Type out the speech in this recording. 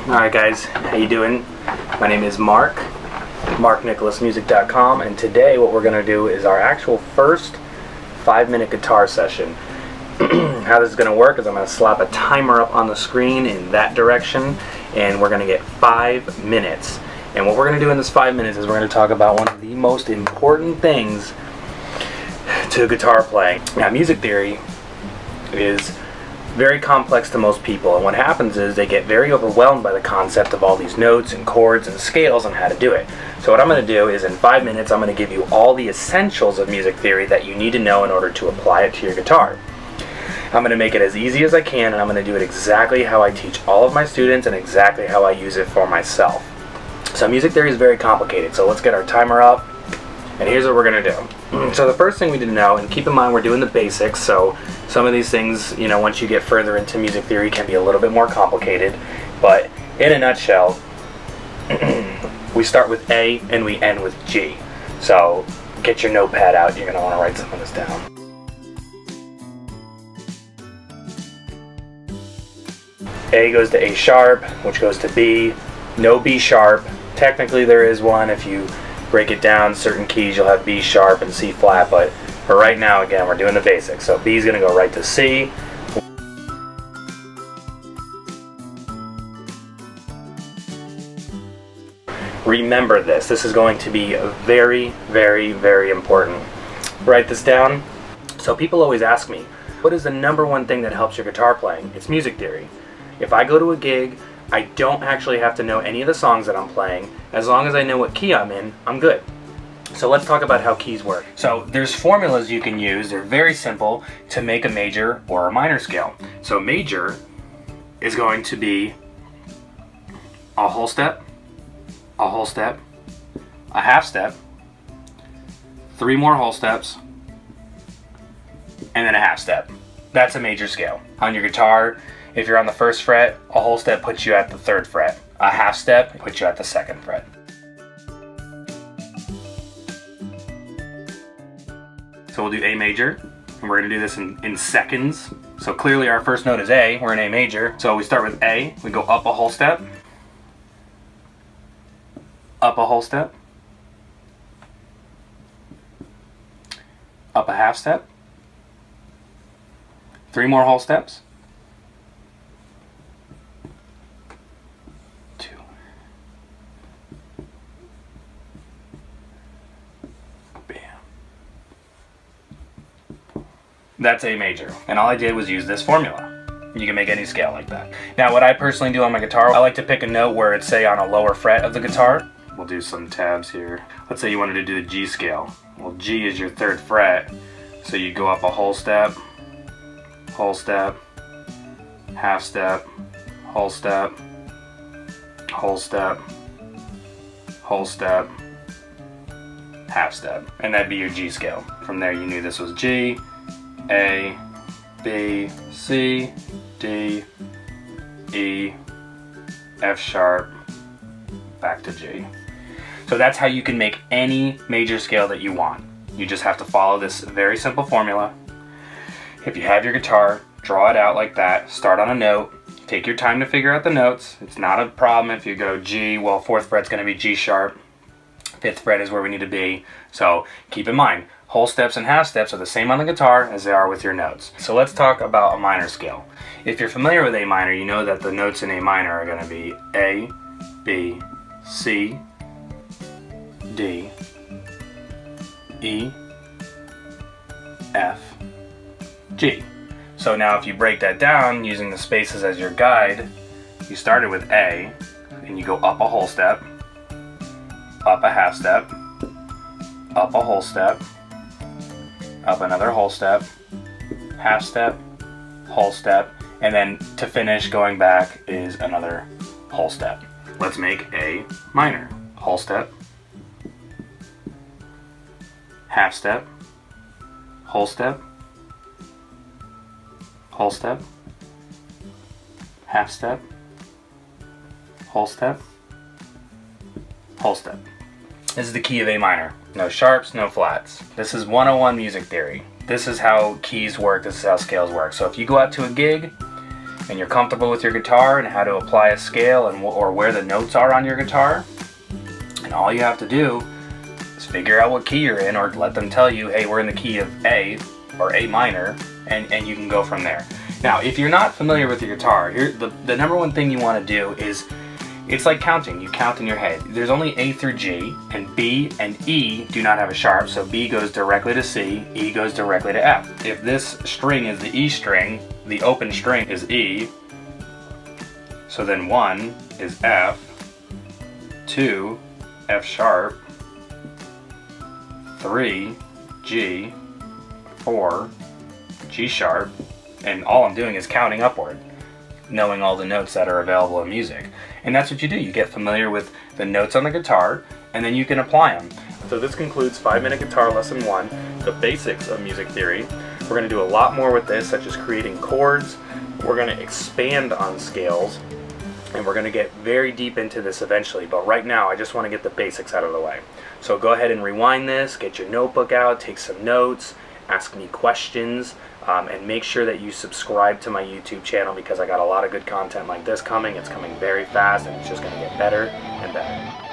Alright guys, how you doing? My name is Mark, MarkNicholasMusic.com, and today what we're going to do is our actual first 5-minute guitar session. How this is going to work is I'm going to slap a timer up on the screen in that direction, and we're going to get 5 minutes. And what we're going to do in this 5 minutes is we're going to talk about one of the most important things to guitar playing. Now, music theory is very complex to most people, and what happens is they get very overwhelmed by the concept of all these notes and chords and scales and how to do it. So what I'm going to do is in 5 minutes I'm going to give you all the essentials of music theory that you need to know in order to apply it to your guitar. I'm going to make it as easy as I can, and I'm going to do it exactly how I teach all of my students and exactly how I use it for myself. So music theory is very complicated, so let's get our timer up, and here's what we're going to do. So the first thing we need to know, and keep in mind we're doing the basics, so some of these things, you know, once you get further into music theory can be a little bit more complicated, but in a nutshell, we start with A and we end with G. So get your notepad out, you're going to want to write some of this down. A goes to A sharp, which goes to B, no B sharp. Technically there is one. If you break it down, certain keys you'll have B sharp and C flat, but for right now, again, we're doing the basics. So B is going to go right to C. Remember this. This is going to be very, very, very important. Write this down. So people always ask me, what is the #1 thing that helps your guitar playing? It's music theory. If I go to a gig, I don't actually have to know any of the songs that I'm playing. As long as I know what key I'm in, I'm good. So let's talk about how keys work. So there's formulas you can use. They're very simple to make a major or a minor scale. So major is going to be a whole step, a whole step, a half step, 3 more whole steps, and then a half step. That's a major scale. On your guitar, if you're on the 1st fret, a whole step puts you at the 3rd fret. A half step puts you at the 2nd fret. So we'll do A major, and we're going to do this in seconds. So clearly our first note is A, we're in A major. So we start with A, we go up a whole step, up a whole step, up a half step, 3 more whole steps, 2, bam. That's A major, and all I did was use this formula. You can make any scale like that. Now what I personally do on my guitar, I like to pick a note where it's, say, on a lower fret of the guitar. We'll do some tabs here. Let's say you wanted to do the G scale. Well, G is your 3rd fret, so you go up a whole step, half step, whole step, whole step, whole step, half step, and that'd be your G scale. From there you knew this was G, A, B, C, D, E, F sharp, back to G. So that's how you can make any major scale that you want. You just have to follow this very simple formula. If you have your guitar, draw it out like that, start on a note, take your time to figure out the notes. It's not a problem if you go G, well, 4th fret's going to be G sharp, 5th fret is where we need to be. So keep in mind, whole steps and half steps are the same on the guitar as they are with your notes. So let's talk about a minor scale. If you're familiar with A minor, you know that the notes in A minor are going to be A, B, C, D, E, F, G. So now if you break that down using the spaces as your guide, you started with A, and you go up a whole step, up a half step, up a whole step, up another whole step, half step, whole step, and then to finish going back is another whole step. Let's make A minor. Whole step, half step, whole step, whole step, half step, whole step, whole step. This is the key of A minor. No sharps, no flats. This is 101 music theory. This is how keys work, this is how scales work. So if you go out to a gig and you're comfortable with your guitar and how to apply a scale and or where the notes are on your guitar, and all you have to do is figure out what key you're in, or let them tell you, hey, we're in the key of A or A minor, and you can go from there. Now, if you're not familiar with your guitar, the number one thing you want to do is, it's like counting. You count in your head. There's only A through G, and B and E do not have a sharp, so B goes directly to C, E goes directly to F. If this string is the E string, the open string is E, so then 1 is F, 2, F sharp, 3, G, 4, G sharp, and all I'm doing is counting upward, knowing all the notes that are available in music. And that's what you do. You get familiar with the notes on the guitar, and then you can apply them. So this concludes 5-Minute Guitar Lesson 1, the basics of music theory. We're going to do a lot more with this, such as creating chords. We're going to expand on scales, and we're going to get very deep into this eventually, but right now I just want to get the basics out of the way. So go ahead and rewind this, get your notebook out, take some notes, ask me questions, and make sure that you subscribe to my YouTube channel, because I got a lot of good content like this coming. It's coming very fast, and it's just going to get better and better.